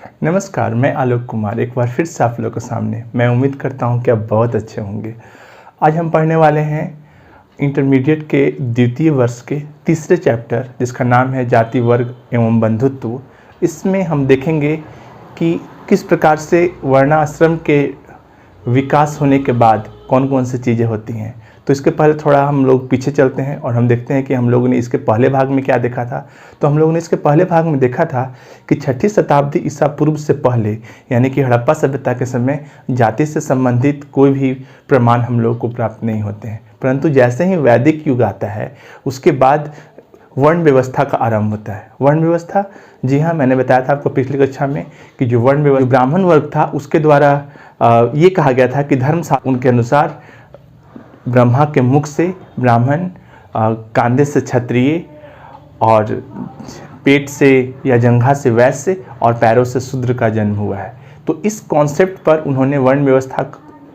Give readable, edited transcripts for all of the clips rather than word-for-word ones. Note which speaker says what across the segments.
Speaker 1: नमस्कार, मैं आलोक कुमार एक बार फिर से आप लोगों के सामने। मैं उम्मीद करता हूं कि आप बहुत अच्छे होंगे। आज हम पढ़ने वाले हैं इंटरमीडिएट के द्वितीय वर्ष के तीसरे चैप्टर, जिसका नाम है जाति, वर्ग एवं बंधुत्व। इसमें हम देखेंगे कि किस प्रकार से वर्णाश्रम के विकास होने के बाद कौन कौन सी चीज़ें होती हैं। तो इसके पहले थोड़ा हम लोग पीछे चलते हैं और हम देखते हैं कि हम लोगों ने इसके पहले भाग में क्या देखा था। तो हम लोगों ने इसके पहले भाग में देखा था कि 6ठी शताब्दी ईसा पूर्व से पहले, यानी कि हड़प्पा सभ्यता के समय जाति से संबंधित कोई भी प्रमाण हम लोगों को प्राप्त नहीं होते हैं। परंतु जैसे ही वैदिक युग आता है उसके बाद वर्ण व्यवस्था का आरंभ होता है। वर्ण व्यवस्था, जी हाँ, मैंने बताया था आपको पिछली कक्षा में कि जो वर्ण व्यवस्था ब्राह्मण वर्ग था उसके द्वारा ये कहा गया था कि धर्म उनके अनुसार ब्रह्मा के मुख से ब्राह्मण, कांधे से क्षत्रिय और पेट से या जंघा से वैश्य और पैरों से शूद्र का जन्म हुआ है। तो इस कॉन्सेप्ट पर उन्होंने वर्ण व्यवस्था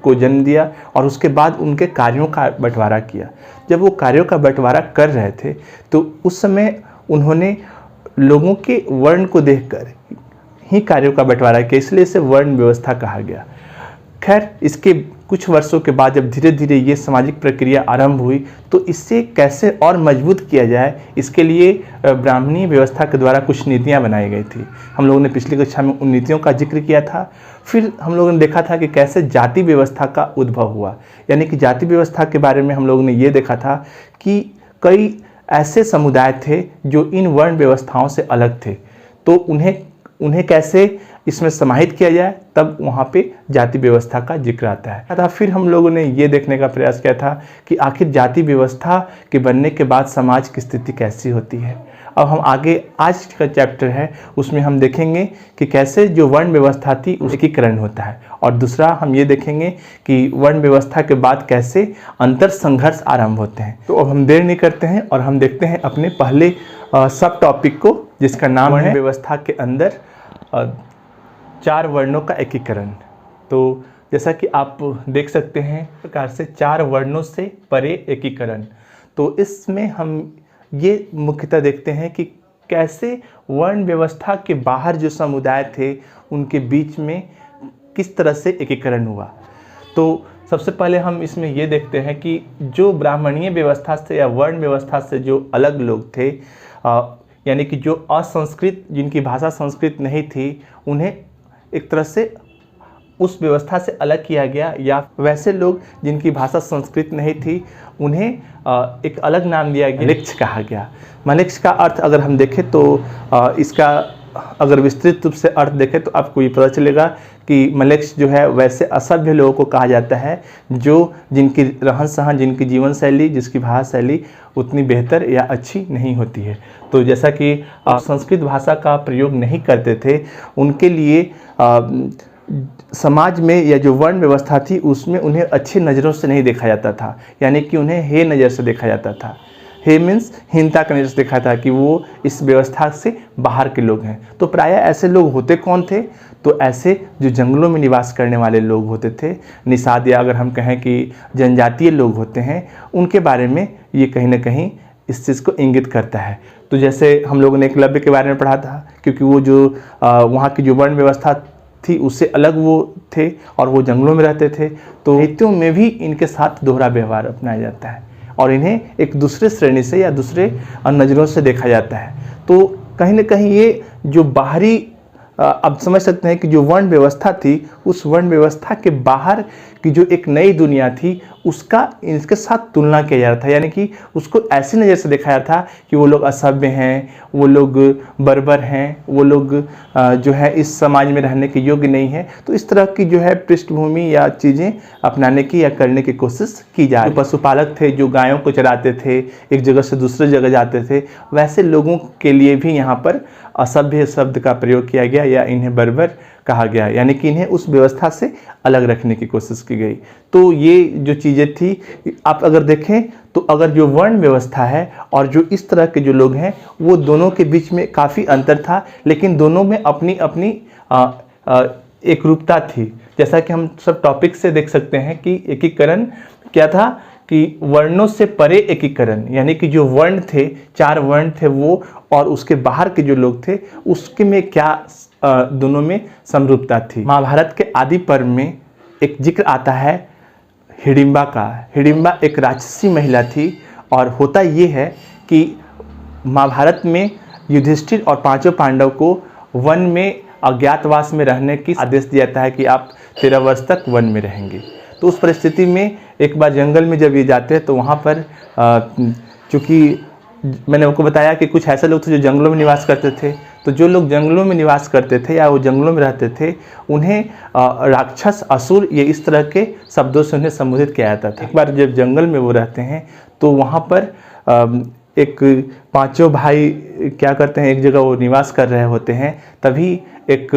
Speaker 1: को जन्म दिया और उसके बाद उनके कार्यों का बंटवारा किया। जब वो कार्यों का बंटवारा कर रहे थे तो उस समय उन्होंने लोगों के वर्ण को देखकर ही कार्यों का बंटवारा किया, इसलिए इसे वर्ण व्यवस्था कहा गया। खैर, इसके कुछ वर्षों के बाद जब धीरे धीरे ये सामाजिक प्रक्रिया आरंभ हुई तो इससे कैसे और मजबूत किया जाए, इसके लिए ब्राह्मणीय व्यवस्था के द्वारा कुछ नीतियां बनाई गई थी। हम लोगों ने पिछली कक्षा में उन नीतियों का जिक्र किया था। फिर हम लोगों ने देखा था कि कैसे जाति व्यवस्था का उद्भव हुआ, यानी कि जाति व्यवस्था के बारे में हम लोगों ने ये देखा था कि कई ऐसे समुदाय थे जो इन वर्ण व्यवस्थाओं से अलग थे, तो उन्हें कैसे इसमें समाहित किया जाए, तब वहाँ पे जाति व्यवस्था का जिक्र आता है। फिर हम लोगों ने ये देखने का प्रयास किया था कि आखिर जाति व्यवस्था के बनने के बाद समाज की स्थिति कैसी होती है। अब हम आगे, आज का चैप्टर है उसमें हम देखेंगे कि कैसे जो वर्ण व्यवस्था थी उसका एकीकरण होता है, और दूसरा हम ये देखेंगे कि वर्ण व्यवस्था के बाद कैसे अंतर संघर्ष आरंभ होते हैं। तो अब हम देर नहीं करते हैं और हम देखते हैं अपने पहले सब टॉपिक को, जिसका नाम है व्यवस्था के अंदर 4 वर्णों का एकीकरण। तो जैसा कि आप देख सकते हैं प्रकार से 4 वर्णों से परे एकीकरण। तो इसमें हम ये मुख्यतः देखते हैं कि कैसे वर्ण व्यवस्था के बाहर जो समुदाय थे उनके बीच में किस तरह से एकीकरण हुआ। तो सबसे पहले हम इसमें ये देखते हैं कि जो ब्राह्मणीय व्यवस्था से या वर्ण व्यवस्था से जो अलग लोग थे, यानी कि जो असंस्कृत, जिनकी भाषा संस्कृत नहीं थी, उन्हें एक तरह से उस व्यवस्था से अलग किया गया, या वैसे लोग जिनकी भाषा संस्कृत नहीं थी उन्हें एक अलग नाम दिया गया, म्लेच्छ कहा गया। म्लेच्छ का अर्थ अगर हम देखें तो इसका अगर विस्तृत रूप से अर्थ देखें तो आपको ये पता चलेगा कि म्लेच्छ जो है वैसे असभ्य लोगों को कहा जाता है जो जिनकी रहन सहन, जिनकी जीवन शैली, जिसकी भाषा शैली उतनी बेहतर या अच्छी नहीं होती है। तो जैसा कि संस्कृत भाषा का प्रयोग नहीं करते थे, उनके लिए समाज में या जो वर्ण व्यवस्था थी उसमें उन्हें अच्छी नज़रों से नहीं देखा जाता था, यानी कि उन्हें हे नज़र से देखा जाता था। हे मीन्स हीनता का नज़र से देखा था कि वो इस व्यवस्था से बाहर के लोग हैं। तो प्रायः ऐसे लोग होते कौन थे? तो ऐसे जो जंगलों में निवास करने वाले लोग होते थे, निषाद, या अगर हम कहें कि जनजातीय लोग होते हैं, उनके बारे में ये कहीं ना कहीं इस चीज़ को इंगित करता है। तो जैसे हम लोगों ने एकलव्य के बारे में पढ़ा था, क्योंकि वो जो वहाँ की जो वर्ण व्यवस्था थी उससे अलग वो थे और वो जंगलों में रहते थे, तो दैत्यों में भी इनके साथ दोहरा व्यवहार अपनाया जाता है और इन्हें एक दूसरे श्रेणी से या दूसरे नज़रों से देखा जाता है। तो कहीं ना कहीं ये जो बाहरी, अब समझ सकते हैं कि जो वर्ण व्यवस्था थी, उस वर्ण व्यवस्था के बाहर की जो एक नई दुनिया थी उसका इनके साथ तुलना किया जा रहा था, यानी कि उसको ऐसी नज़र से देखा जा रहा था कि वो लोग असभ्य हैं, वो लोग बर्बर हैं, वो लोग जो है इस समाज में रहने के योग्य नहीं है। तो इस तरह की जो है पृष्ठभूमि या चीज़ें अपनाने की या करने की कोशिश की जा रही। पशुपालक थे जो गायों को चराते थे, एक जगह से दूसरी जगह जाते थे, वैसे लोगों के लिए भी यहाँ पर असभ्य शब्द का प्रयोग किया गया या इन्हें बर्बर कहा गया, यानी कि इन्हें उस व्यवस्था से अलग रखने की कोशिश की गई। तो ये जो चीज़ें थी, आप अगर देखें तो अगर जो वर्ण व्यवस्था है और जो इस तरह के जो लोग हैं, वो दोनों के बीच में काफ़ी अंतर था, लेकिन दोनों में अपनी अपनी एक रूपता थी। जैसा कि हम सब टॉपिक से देख सकते हैं कि एकीकरण क्या था कि वर्णों से परे एकीकरण, यानी कि जो वर्ण थे, 4 वर्ण थे वो, और उसके बाहर के जो लोग थे उसके में क्या दोनों में समरूपता थी। महाभारत के आदि पर्व में एक जिक्र आता है हिडिंबा का। हिडिंबा एक राक्षसी महिला थी और होता ये है कि महाभारत में युधिष्ठिर और पांचों पांडव को वन में अज्ञातवास में रहने की आदेश दिया जाता है कि आप 13 वर्ष तक वन में रहेंगे। तो उस परिस्थिति में एक बार जंगल में जब ये जाते हैं तो वहाँ पर चूँकि मैंने आपको बताया कि कुछ ऐसे लोग थे जो जंगलों में निवास करते थे, तो जो लोग जंगलों में निवास करते थे या वो जंगलों में रहते थे उन्हें राक्षस, असुर, ये इस तरह के शब्दों से उन्हें संबोधित किया जाता था। एक बार जब जंगल में वो रहते हैं तो वहाँ पर एक पांचों भाई क्या करते हैं, एक जगह वो निवास कर रहे होते हैं, तभी एक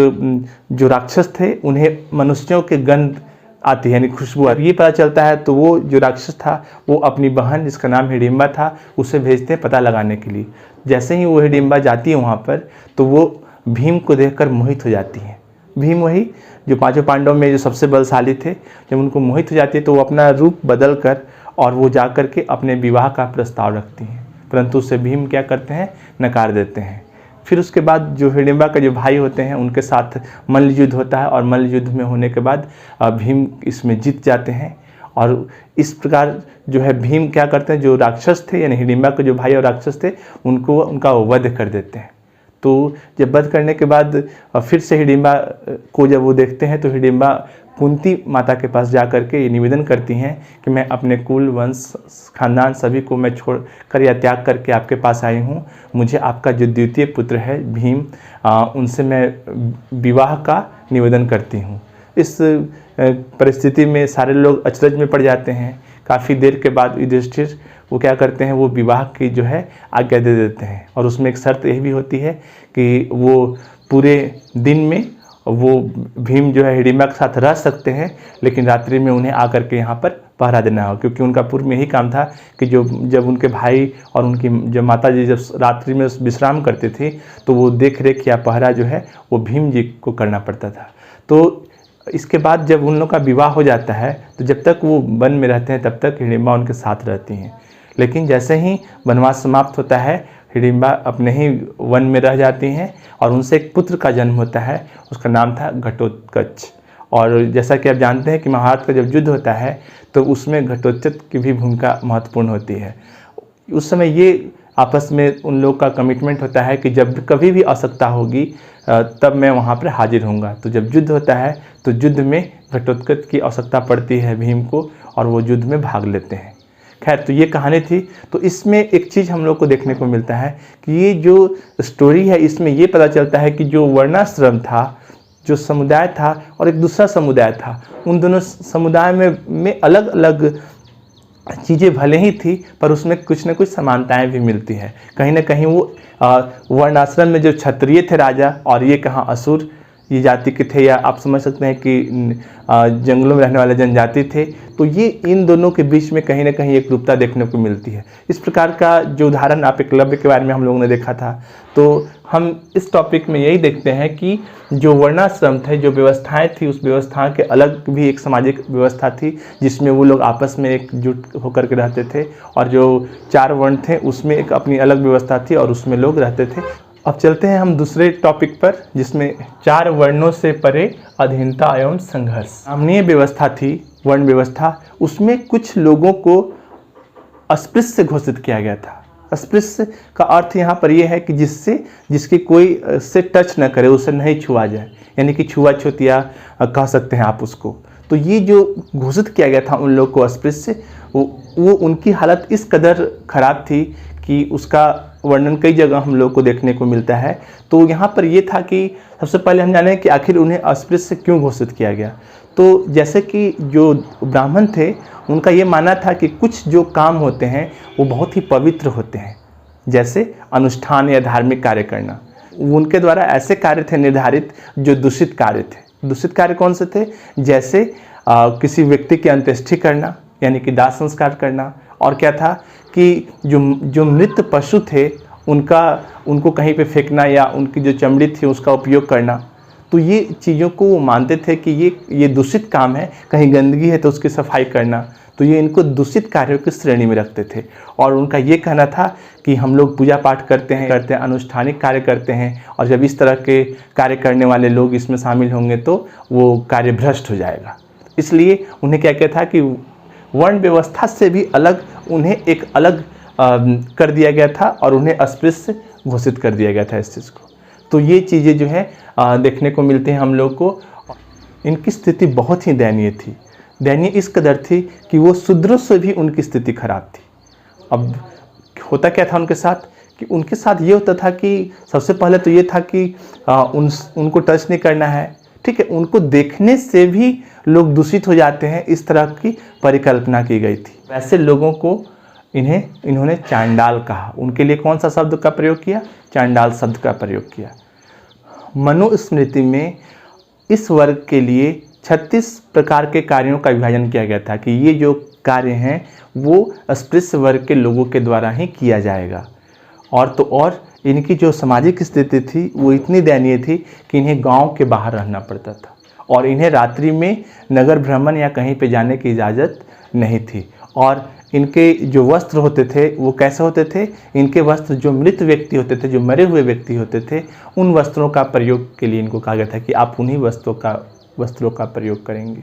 Speaker 1: जो राक्षस थे उन्हें मनुष्यों के गंध आती है, यानी खुशबू आती है। ये पता चलता है तो वो जो राक्षस था वो अपनी बहन जिसका नाम हिडिंबा था उसे भेजते हैं पता लगाने के लिए। जैसे ही वो हिडिंबा जाती है वहाँ पर तो वो भीम को देखकर मोहित हो जाती है। भीम वही जो पांचों पांडव में जो सबसे बलशाली थे, जब उनको मोहित हो जाती है तो वो अपना रूप बदल कर और वो जा कर के अपने विवाह का प्रस्ताव रखती हैं, परंतु उससे भीम क्या करते हैं, नकार देते हैं। फिर उसके बाद जो हिडिंबा के जो भाई होते हैं उनके साथ मल्ल युद्ध होता है और मल्ल युद्ध में होने के बाद भीम इसमें जीत जाते हैं। और इस प्रकार जो है भीम क्या करते हैं, जो राक्षस थे यानी हिडिंबा के जो भाई और राक्षस थे उनको उनका वध कर देते हैं। तो जब वध करने के बाद फिर से हिडिंबा को जब वो देखते हैं तो हिडिंबा कुंती माता के पास जा कर के ये निवेदन करती हैं कि मैं अपने कुल, वंश, खानदान सभी को मैं छोड़ कर या त्याग करके आपके पास आई हूँ। मुझे आपका जो द्वितीय पुत्र है भीम, उनसे मैं विवाह का निवेदन करती हूँ। इस परिस्थिति में सारे लोग अचरज में पड़ जाते हैं। काफ़ी देर के बाद युधिष्ठिर वो क्या करते हैं, वो विवाह की जो है आज्ञा दे देते हैं और उसमें एक शर्त यह भी होती है कि वो पूरे दिन में वो भीम जो है हिडिंबा के साथ रह सकते हैं, लेकिन रात्रि में उन्हें आकर के यहाँ पर पहरा देना हो, क्योंकि उनका पूर्व में यही काम था कि जब उनके भाई और उनकी जब माता जी जब रात्रि में विश्राम करते थे तो वो देख रेख या पहरा जो है वो भीम जी को करना पड़ता था। तो इसके बाद जब उन लोग का विवाह हो जाता है तो जब तक वो वन में रहते हैं तब तक हिडिंबा उनके साथ रहती हैं, लेकिन जैसे ही वनवास समाप्त होता है हिडिंबा अपने ही वन में रह जाती हैं और उनसे एक पुत्र का जन्म होता है, उसका नाम था घटोत्कच। और जैसा कि आप जानते हैं कि महाभारत का जब युद्ध होता है तो उसमें घटोत्कच की भी भूमिका महत्वपूर्ण होती है। उस समय ये आपस में उन लोग का कमिटमेंट होता है कि जब कभी भी आवश्यकता होगी तब मैं वहाँ पर हाजिर होऊंगा। तो जब युद्ध होता है तो युद्ध में घटोत्कच की आवश्यकता पड़ती है भीम को और वो युद्ध में भाग लेते हैं। खैर, तो ये कहानी थी। तो इसमें एक चीज़ हम लोग को देखने को मिलता है कि ये जो स्टोरी है इसमें ये पता चलता है कि जो वर्णाश्रम था, जो समुदाय था और एक दूसरा समुदाय था, उन दोनों समुदाय में अलग अलग चीज़ें भले ही थी पर उसमें कुछ न कुछ समानताएं भी मिलती है। कहीं ना कहीं वो वर्णाश्रम में जो क्षत्रिय थे राजा और ये कहाँ असुर ये जाति के थे, या आप समझ सकते हैं कि जंगलों में रहने वाले जनजाति थे। तो ये इन दोनों के बीच में कहीं ना कहीं एक रूपता देखने को मिलती है। इस प्रकार का जो उदाहरण आप एकलव्य के बारे में हम लोगों ने देखा था, तो हम इस टॉपिक में यही देखते हैं कि जो वर्णाश्रम थे, जो व्यवस्थाएं थी, उस व्यवस्था के अलग भी एक सामाजिक व्यवस्था थी जिसमें वो लोग आपस में एकजुट होकर के रहते थे, और जो 4 वर्ण थे उसमें एक अपनी अलग व्यवस्था थी और उसमें लोग रहते थे। अब चलते हैं हम दूसरे टॉपिक पर, जिसमें 4 वर्णों से परे अधीनता एवं संघर्ष। सामनीय व्यवस्था थी, वर्ण व्यवस्था, उसमें कुछ लोगों को अस्पृश्य घोषित किया गया था। अस्पृश्य का अर्थ यहाँ पर यह है कि जिसकी कोई से टच न करे, उसे नहीं छुआ जाए, यानी कि छुआछूतिया कह सकते हैं आप उसको। तो ये जो घोषित किया गया था उन लोग को अस्पृश्य, वो उनकी हालत इस कदर खराब थी कि उसका वर्णन कई जगह हम लोग को देखने को मिलता है। तो यहाँ पर ये था कि सबसे पहले हम जाने कि आखिर उन्हें अस्पृश्य क्यों घोषित किया गया। तो जैसे कि जो ब्राह्मण थे उनका ये मानना था कि कुछ जो काम होते हैं वो बहुत ही पवित्र होते हैं, जैसे अनुष्ठान या धार्मिक कार्य करना। उनके द्वारा ऐसे कार्य थे निर्धारित जो दूषित कार्य थे। दूषित कार्य कौन से थे? जैसे किसी व्यक्ति की अंत्येष्टि करना, यानी कि दाह संस्कार करना, और क्या था कि जो मृत पशु थे उनको कहीं पे फेंकना या उनकी जो चमड़ी थी उसका उपयोग करना। तो ये चीज़ों को वो मानते थे कि ये दूषित काम है, कहीं गंदगी है तो उसकी सफाई करना। तो ये इनको दूषित कार्यों की श्रेणी में रखते थे। और उनका ये कहना था कि हम लोग पूजा पाठ करते हैं, अनुष्ठानिक कार्य करते हैं, और जब इस तरह के कार्य करने वाले लोग इसमें शामिल होंगे तो वो कार्य भ्रष्ट हो जाएगा। इसलिए उन्हें क्या था कि वर्ण व्यवस्था से भी अलग उन्हें एक अलग कर दिया गया था और उन्हें अस्पृश्य घोषित कर दिया गया था इस चीज़ को। तो ये चीज़ें जो है देखने को मिलते हैं हम लोग को। इनकी स्थिति बहुत ही दयनीय थी। दयनीय इस कदर थी कि वो शूद्रों से भी उनकी स्थिति खराब थी। अब होता क्या था उनके साथ कि उनके साथ ये होता था कि सबसे पहले तो ये था कि उनको टच नहीं करना है, ठीक है। उनको देखने से भी लोग दूषित हो जाते हैं, इस तरह की परिकल्पना की गई थी। वैसे लोगों को इन्होंने चांडाल कहा। उनके लिए कौन सा शब्द का प्रयोग किया? चांडाल शब्द का प्रयोग किया। मनुस्मृति में इस वर्ग के लिए 36 प्रकार के कार्यों का विभाजन किया गया था कि ये जो कार्य हैं वो अस्पृश्य वर्ग के लोगों के द्वारा ही किया जाएगा। और इनकी जो सामाजिक स्थिति थी वो इतनी दयनीय थी कि इन्हें गांव के बाहर रहना पड़ता था और इन्हें रात्रि में नगर भ्रमण या कहीं पे जाने की इजाज़त नहीं थी। और इनके जो वस्त्र होते थे वो कैसे होते थे? इनके वस्त्र जो मृत व्यक्ति होते थे, जो मरे हुए व्यक्ति होते थे, उन वस्त्रों का प्रयोग के लिए इनको कहा गया था कि आप उन्हीं वस्त्रों का प्रयोग करेंगे।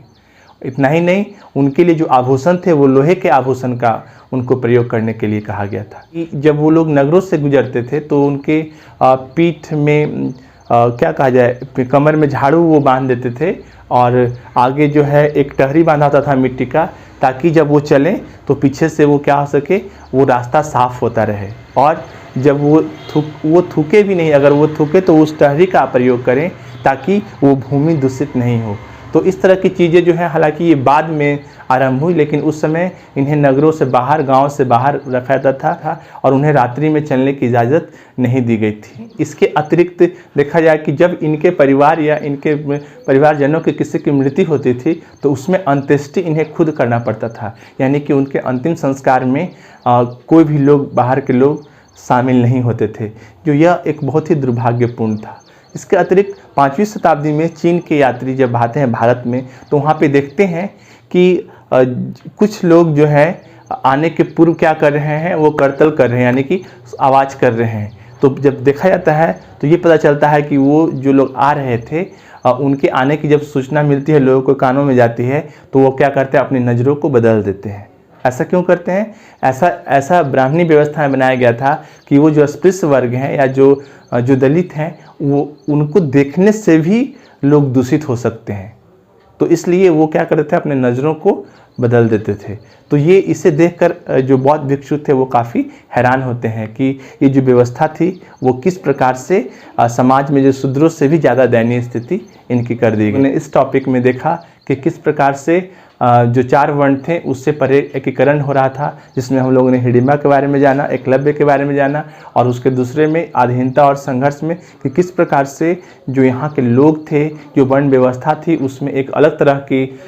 Speaker 1: इतना ही नहीं, उनके लिए जो आभूषण थे वो लोहे के आभूषण का उनको प्रयोग करने के लिए कहा गया था। जब वो लोग नगरों से गुजरते थे तो उनके पीठ में क्या कहा जाए, कमर में झाड़ू वो बांध देते थे और आगे जो है एक टहरी बांधा होता था मिट्टी का, ताकि जब वो चलें तो पीछे से वो क्या हो सके, वो रास्ता साफ होता रहे। और जब वो थूके भी नहीं, अगर वो थूके तो उस टहरी का प्रयोग करें ताकि वो भूमि दूषित नहीं हो। तो इस तरह की चीज़ें जो है, हालांकि ये बाद में आरंभ हुई, लेकिन उस समय इन्हें नगरों से बाहर, गांव से बाहर रखा जाता था और उन्हें रात्रि में चलने की इजाज़त नहीं दी गई थी। इसके अतिरिक्त देखा जाए कि जब इनके परिवार या इनके परिवारजनों के किसी की मृत्यु होती थी तो उसमें अंत्येष्टि इन्हें खुद करना पड़ता था, यानी कि उनके अंतिम संस्कार में कोई भी लोग, बाहर के लोग शामिल नहीं होते थे, जो यह एक बहुत ही दुर्भाग्यपूर्ण था। इसके अतिरिक्त 5वीं शताब्दी में चीन के यात्री जब आते हैं भारत में तो वहाँ पे देखते हैं कि कुछ लोग जो है आने के पूर्व क्या कर रहे हैं, वो करतल कर रहे हैं, यानी कि आवाज़ कर रहे हैं। तो जब देखा जाता है तो ये पता चलता है कि वो जो लोग आ रहे थे, उनके आने की जब सूचना मिलती है, लोगों को कानों में जाती है, तो वो क्या करते हैं, अपनी नज़रों को बदल देते हैं। ऐसा क्यों करते हैं? ऐसा ब्राह्मणी व्यवस्था में बनाया गया था कि वो जो अस्पृश्य वर्ग हैं या जो दलित हैं, वो उनको देखने से भी लोग दूषित हो सकते हैं, तो इसलिए वो क्या करते थे, अपने नज़रों को बदल देते थे। तो ये इसे देखकर जो बौद्ध भिक्षु थे वो काफ़ी हैरान होते हैं कि ये जो व्यवस्था थी वो किस प्रकार से समाज में जो शूद्रों से भी ज़्यादा दयनीय स्थिति इनकी कर दी गई। इस टॉपिक में देखा कि किस प्रकार से जो 4 वर्ण थे उससे परे एकीकरण हो रहा था, जिसमें हम लोगों ने हिडिंबा के बारे में जाना, एकलव्य के बारे में जाना, और उसके दूसरे में आधीनता और संघर्ष में कि किस प्रकार से जो यहाँ के लोग थे, जो वर्ण व्यवस्था थी, उसमें एक अलग तरह की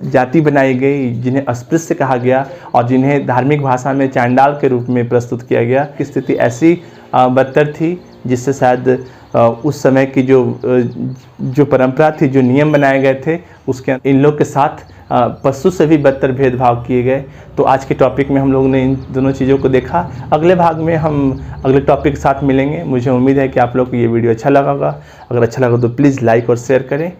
Speaker 1: जाति बनाई गई जिन्हें अस्पृश्य कहा गया और जिन्हें धार्मिक भाषा में चांडाल के रूप में प्रस्तुत किया गया। स्थिति ऐसी बदतर थी जिससे शायद उस समय की जो परंपरा थी, जो नियम बनाए गए थे, उसके इन लोग के साथ पशु से भी बदतर भेदभाव किए गए। तो आज के टॉपिक में हम लोगों ने इन दोनों चीज़ों को देखा। अगले भाग में हम अगले टॉपिक के साथ मिलेंगे। मुझे उम्मीद है कि आप लोग को ये वीडियो अच्छा लगा होगा। अगर अच्छा लगा तो प्लीज़ लाइक और शेयर करें।